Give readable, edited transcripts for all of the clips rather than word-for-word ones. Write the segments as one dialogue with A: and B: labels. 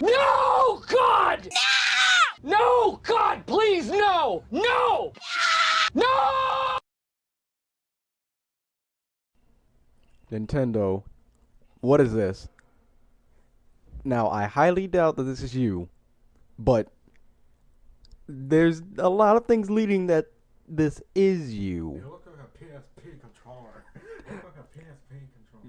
A: No, God! No, God, please, no! No! No!
B: Nintendo, what is this? Now, I highly doubt that this is you, but there's a lot of things leading that this is you.
C: It looks like a PSP controller. It looks like a PSP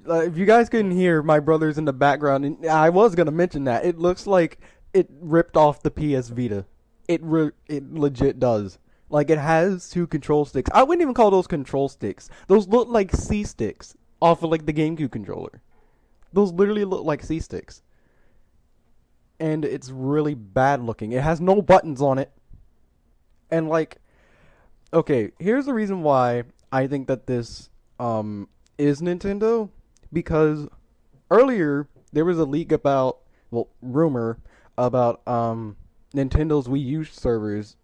C: controller.
B: If you guys couldn't hear, my brother's in the background, and I was gonna mention that. It looks like it ripped off the PS Vita. It legit does. Like, it has two control sticks. I wouldn't even call those control sticks. Those look like C sticks off of, like, the GameCube controller. Those literally look like C sticks. And it's really bad looking. It has no buttons on it. And, like, okay, here's the reason why I think that this is Nintendo. Because earlier, there was a leak about, well, rumor about Nintendo's Wii U servers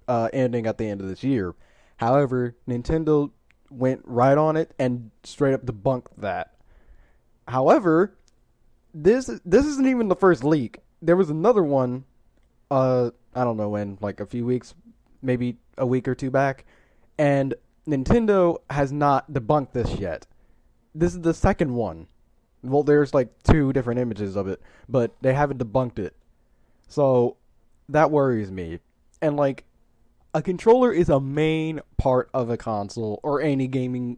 B: ending at the end of this year. However, Nintendo went right on it and straight up debunked that. However, this isn't even the first leak. There was another one, I don't know when, like a few weeks, maybe a week or two back, and Nintendo has not debunked this yet. This is the second one. Well, there's like two different images of it, but they haven't debunked it. So, that worries me. And like, a controller is a main part of a console or any gaming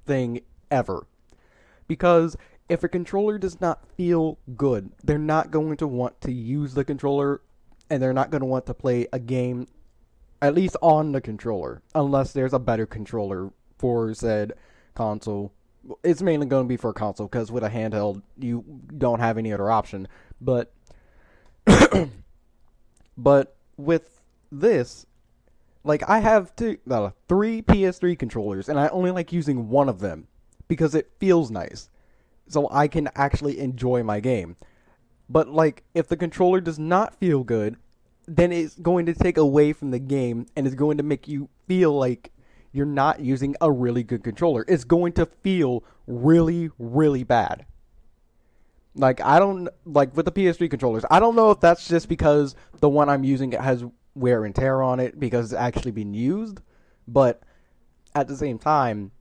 B: thing ever. Because if a controller does not feel good, they're not going to want to use the controller, and they're not going to want to play a game, at least on the controller, unless there's a better controller for said console. It's mainly going to be for a console, because with a handheld, you don't have any other option. But, but with this, like, I have three PS3 controllers, and I only like using one of them, because it feels nice. So I can actually enjoy my game. But, like, if the controller does not feel good, then it's going to take away from the game, and it's going to make you feel like you're not using a really good controller. It's going to feel really, really bad. Like, with the PS3 controllers, I don't know if that's just because the one I'm using has wear and tear on it because it's actually been used, but at the same time,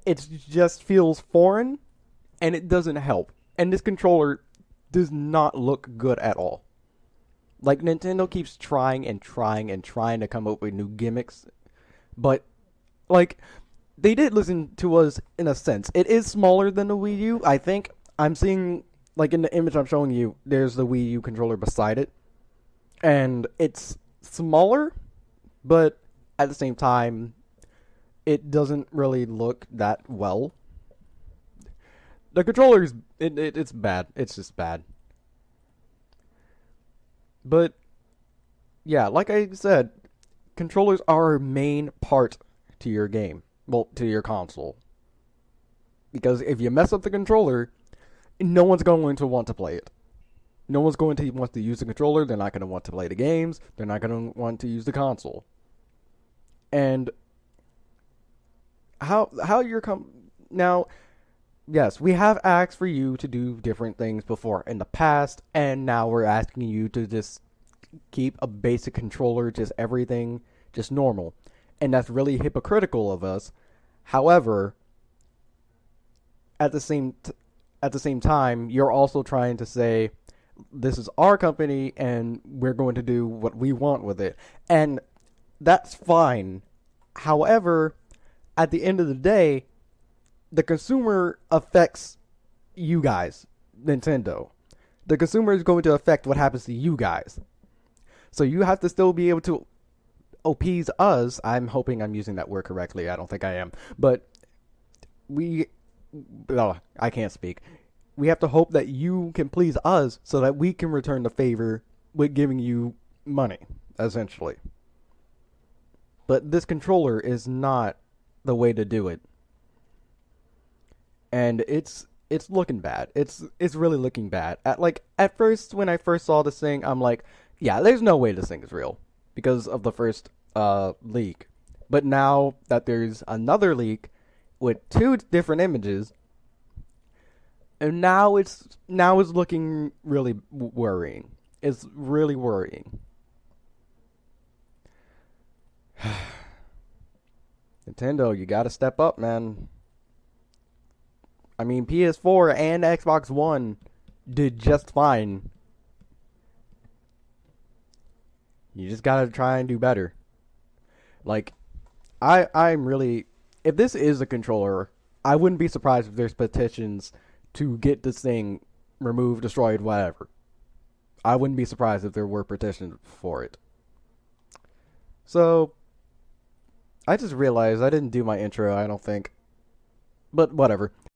B: it just feels foreign, and it doesn't help. And this controller does not look good at all. Like, Nintendo keeps trying and trying and trying to come up with new gimmicks, but, like, they did listen to us in a sense. It is smaller than the Wii U, I think. I'm seeing, like, in the image I'm showing you, there's the Wii U controller beside it, and it's smaller, but at the same time, it doesn't really look that well. The controller it's bad. It's just bad. But yeah, like I said, controllers are a main part to your game. Well, to your console. Because if you mess up the controller, no one's going to want to play it. No one's going to want to use the controller. They're not going to want to play the games. They're not going to want to use the console. And how you're now, yes, we have asked for you to do different things before in the past, and now we're asking you to just keep a basic controller, just everything, just normal. And that's really hypocritical of us. However, at the same time, you're also trying to say, this is our company, and we're going to do what we want with it. And that's fine. However, at the end of the day, the consumer affects you guys, Nintendo. The consumer is going to affect what happens to you guys. So you have to still be able to appease us. I'm hoping I'm using that word correctly. I don't think I am. But I can't speak. We have to hope that you can please us so that we can return the favor with giving you money, essentially. But this controller is not the way to do it. And it's looking bad. It's really looking bad. At first, when I first saw this thing, I'm like, yeah, there's no way this thing is real because of the first leak. But now that there's another leak with two different images, And now it's looking really worrying. It's really worrying. Nintendo, you gotta step up, man. I mean, PS4 and Xbox One did just fine. You just gotta try and do better. Like, I'm really... If this is a controller, I wouldn't be surprised if there's petitions to get this thing removed, destroyed, whatever. I wouldn't be surprised if there were petitions for it. So, I just realized I didn't do my intro, I don't think. But whatever.